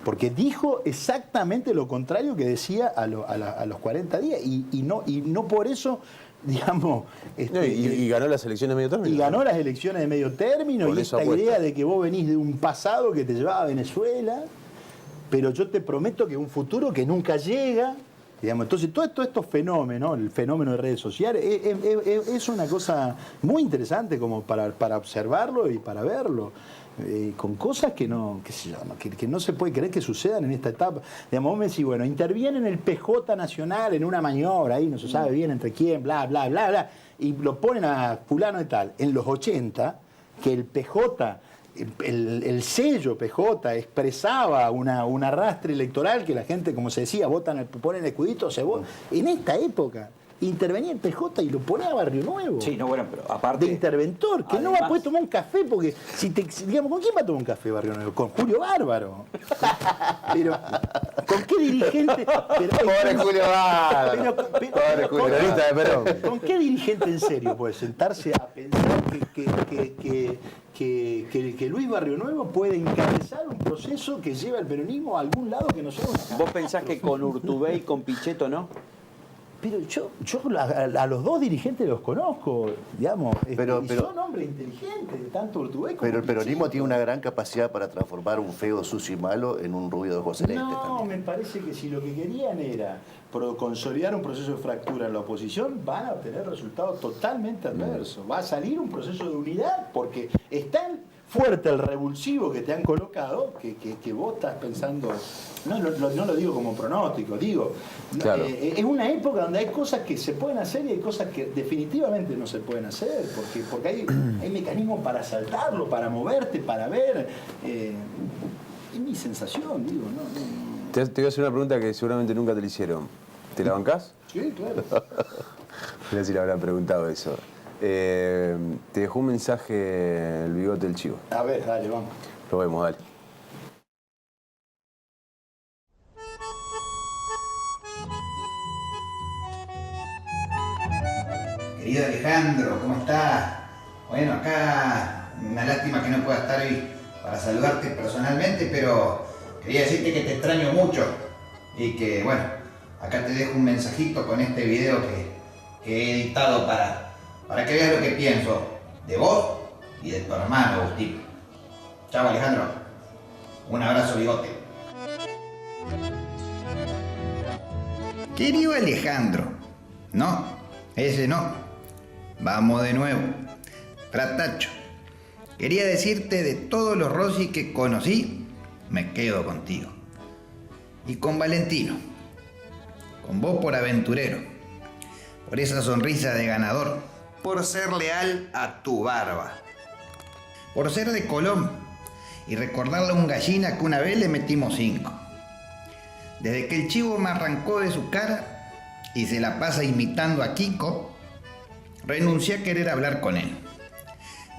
porque dijo exactamente lo contrario que decía a los 40 días, y no por eso, digamos... y ganó las elecciones de medio término. Y ganó las elecciones de medio término, y esta idea de que vos venís de un pasado que te llevaba a Venezuela, pero yo te prometo que un futuro que nunca llega... Digamos, entonces, todos estos fenómenos, el fenómeno de redes sociales, es una cosa muy interesante como para observarlo y para verlo, con cosas que no se puede creer que sucedan en esta etapa. Digamos, vos me decís, bueno, interviene en el PJ Nacional en una maniobra, ahí no se sabe bien entre quién, bla, bla, bla, bla, y lo ponen a fulano y tal. En los 80, que el PJ... El sello PJ expresaba un arrastre electoral que la gente, como se decía, ponen el escudito, se vota. En esta época intervenía el PJ y lo ponía a Barrio Nuevo. Sí, no, bueno, pero aparte... De interventor, que además, no va a poder tomar un café, porque digamos, ¿con quién va a tomar un café Barrio Nuevo? Con Julio Bárbaro. Pero, ¿con qué dirigente? Pobre Julio Bárbaro. Pobre Julio, de Perón. ¿Con qué dirigente en serio puede sentarse a pensar que Luis Barrio Nuevo puede encabezar un proceso que lleva el peronismo a algún lado que no sea una... ¿Vos pensás que con Urtubey y con Pichetto no? Pero yo a los dos dirigentes los conozco, digamos, pero son hombres inteligentes, tanto Urtubey como Pero el peronismo Pichetto. tiene una gran capacidad para transformar un feo, sucio y malo en un rubio de ojos celestes también. Me parece que si lo que querían era consolidar un proceso de fractura en la oposición, van a obtener resultados totalmente adversos. Va a salir un proceso de unidad, porque es tan fuerte el revulsivo que te han colocado que vos estás pensando... No lo digo como pronóstico, digo, claro. Es una época donde hay cosas que se pueden hacer y hay cosas que definitivamente no se pueden hacer, porque hay mecanismos para saltarlo, para moverte, para ver. Es mi sensación, digo, ¿no? Te voy a hacer una pregunta que seguramente nunca te la hicieron. ¿Te la bancás? Sí, claro. No sé si le habrán preguntado eso. Te dejó un mensaje el bigote del chivo. A ver, dale, vamos. Lo vemos, dale. Querido Alejandro, ¿cómo estás? Bueno, acá una lástima que no pueda estar hoy para saludarte personalmente, pero quería decirte que te extraño mucho y que, bueno, acá te dejo un mensajito con este video que he editado para que veas lo que pienso de vos y de tu hermano Agustín. Chao, Alejandro. Un abrazo, bigote. Querido Alejandro, no, ese no. Vamos de nuevo. Fratacho, quería decirte de todos los Rossi que conocí, me quedo contigo. Y con Valentino con vos por aventurero, por esa sonrisa de ganador, por ser leal a tu barba, por ser de Colón y recordarle a un gallina que una vez le metimos 5. Desde que el chivo me arrancó de su cara y se la pasa imitando a Kiko, renuncié a querer hablar con él.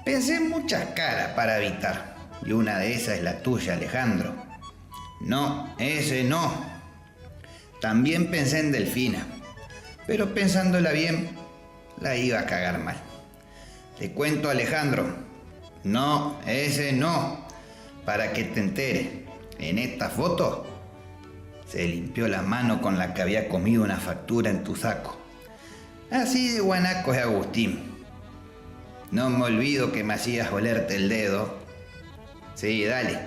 Pensé en muchas caras para evitar, y una de esas es la tuya, Alejandro. No, ese no. También pensé en Delfina, pero pensándola bien, la iba a cagar mal. Te cuento, Alejandro, no, ese no. Para que te enteres, en esta foto se limpió la mano con la que había comido una factura en tu saco. Así de guanaco es Agustín. No me olvido que me hacías olerte el dedo. Sí, dale,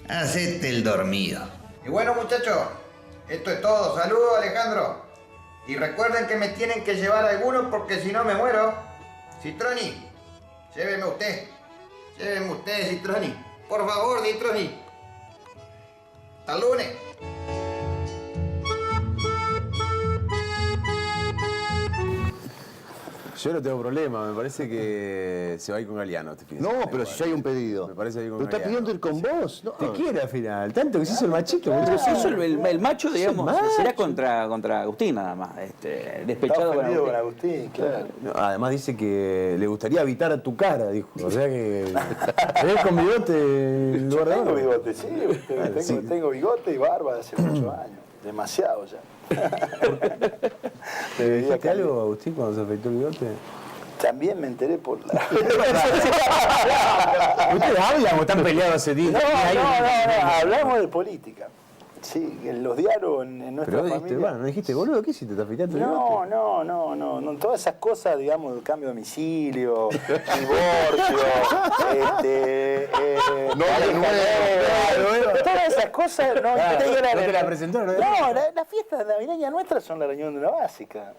hacete el dormido. Y bueno, muchachos, esto es todo. Saludos, Alejandro. Y recuerden que me tienen que llevar algunos porque si no me muero. Citroni, lléveme usted. Lléveme usted, Citroni. Por favor, Citroni. Hasta el lunes. Yo no tengo problema, me parece que se va a ir con Galeano este fin de semana. No, pero si ya hay un pedido. Me parece ir con ¿Pero está Galeano. pidiendo ir con vos? No. Te quiere al final, tanto que se hizo el machito. Pero si eso el macho, digamos, macho. será contra Agustín nada más. Despechado con ofendido Agustín. con Agustín, claro. No, además dice que le gustaría evitar a tu cara, dijo. O sea que tenés con bigote en lugar de Tengo barba. bigote, sí. Tengo bigote y barba de hace muchos años. Demasiado ya. ¿Te dijiste algo, Agustín, cuando se afeitó el bigote? También me enteré por la... ¿Ustedes hablan o están peleados hace días? No, hablamos de política. Sí, en los diálogos en nuestra Pero familia... bueno, no dijiste, boludo, ¿qué hiciste? ¿Te afeitaste el bigote? No, todas esas cosas, digamos, el cambio de domicilio, divorcio, todas esas cosas no integran... ¿No te la presentó? No, las fiestas navideñas nuestras son la reunión de una básica.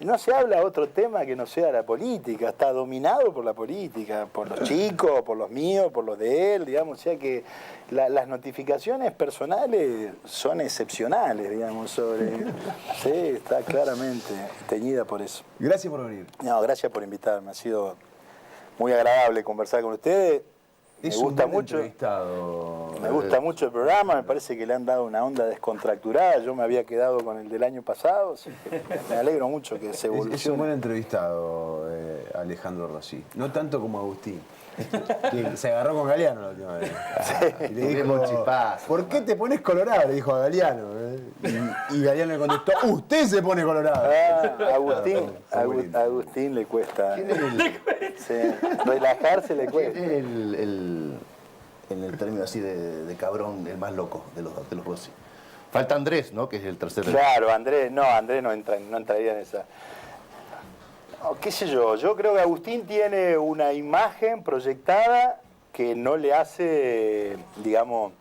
No se habla otro tema que no sea la política, está dominado por la política, por los chicos, por los míos, por los de él, digamos, o sea que las notificaciones personales son excepcionales, digamos, sí, está claramente teñida por eso. Gracias por venir. No, gracias por invitarme, ha sido muy agradable conversar con ustedes. Me gusta mucho. Me gusta mucho el programa, me parece que le han dado una onda descontracturada. Yo me había quedado con el del año pasado, así que me alegro mucho que se evolucione. Es un buen entrevistado, Alejandro Rossi. No tanto como Agustín, que se agarró con Galeano la última vez. Y le dijo, ¿por qué te pones colorado? Le dijo a Galeano. Y Galeano le contestó, usted se pone colorado. Agustín le cuesta. Relajarse le cuesta. ¿Quién es en el término así de cabrón, el más loco de los Rossi? Falta Andrés, ¿no? Que es el tercer. Claro, Andrés no entraría en esa. No, qué sé yo creo que Agustín tiene una imagen proyectada que no le hace, digamos,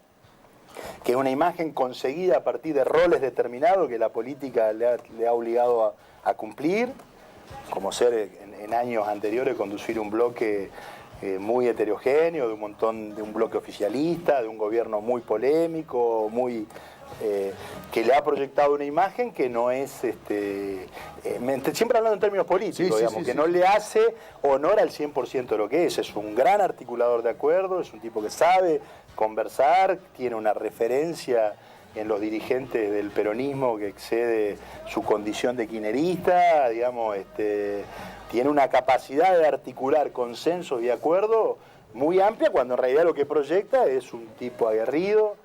que es una imagen conseguida a partir de roles determinados que la política le ha obligado a cumplir, como ser en años anteriores conducir un bloque muy heterogéneo, de un bloque oficialista, de un gobierno muy polémico, que le ha proyectado una imagen que no es, siempre hablando en términos políticos, que no le hace honor al 100% de lo que es. Es un gran articulador de acuerdos, es un tipo que sabe conversar, tiene una referencia en los dirigentes del peronismo que excede su condición de kirchnerista, digamos, tiene una capacidad de articular consensos y acuerdos muy amplia, cuando en realidad lo que proyecta es un tipo aguerrido,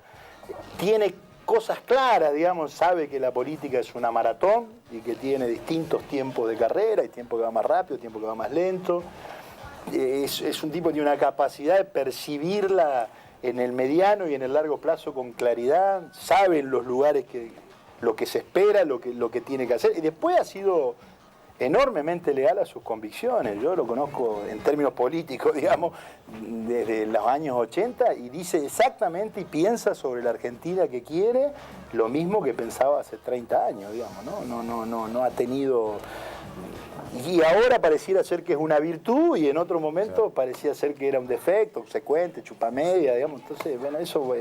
tiene cosas claras, digamos, sabe que la política es una maratón y que tiene distintos tiempos de carrera, hay tiempo que va más rápido, tiempo que va más lento. Es un tipo que tiene una capacidad de percibirla en el mediano y en el largo plazo con claridad, sabe en los lugares lo que se espera, lo que tiene que hacer, y después ha sido enormemente leal a sus convicciones. Yo lo conozco en términos políticos, digamos, desde los años 80 y dice exactamente y piensa sobre la Argentina que quiere lo mismo que pensaba hace 30 años, digamos, ¿no? No ha tenido Y ahora pareciera ser que es una virtud y en otro momento parecía ser que era un defecto, consecuente, chupamedia, digamos. Entonces, bueno, eso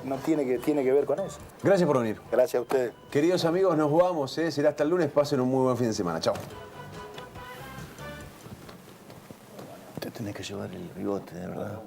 no tiene que ver con eso. Gracias por venir. Gracias a ustedes. Queridos amigos, nos vamos. Será hasta el lunes. Pasen un muy buen fin de semana. Chao. Te tenés que llevar el bigote, de verdad.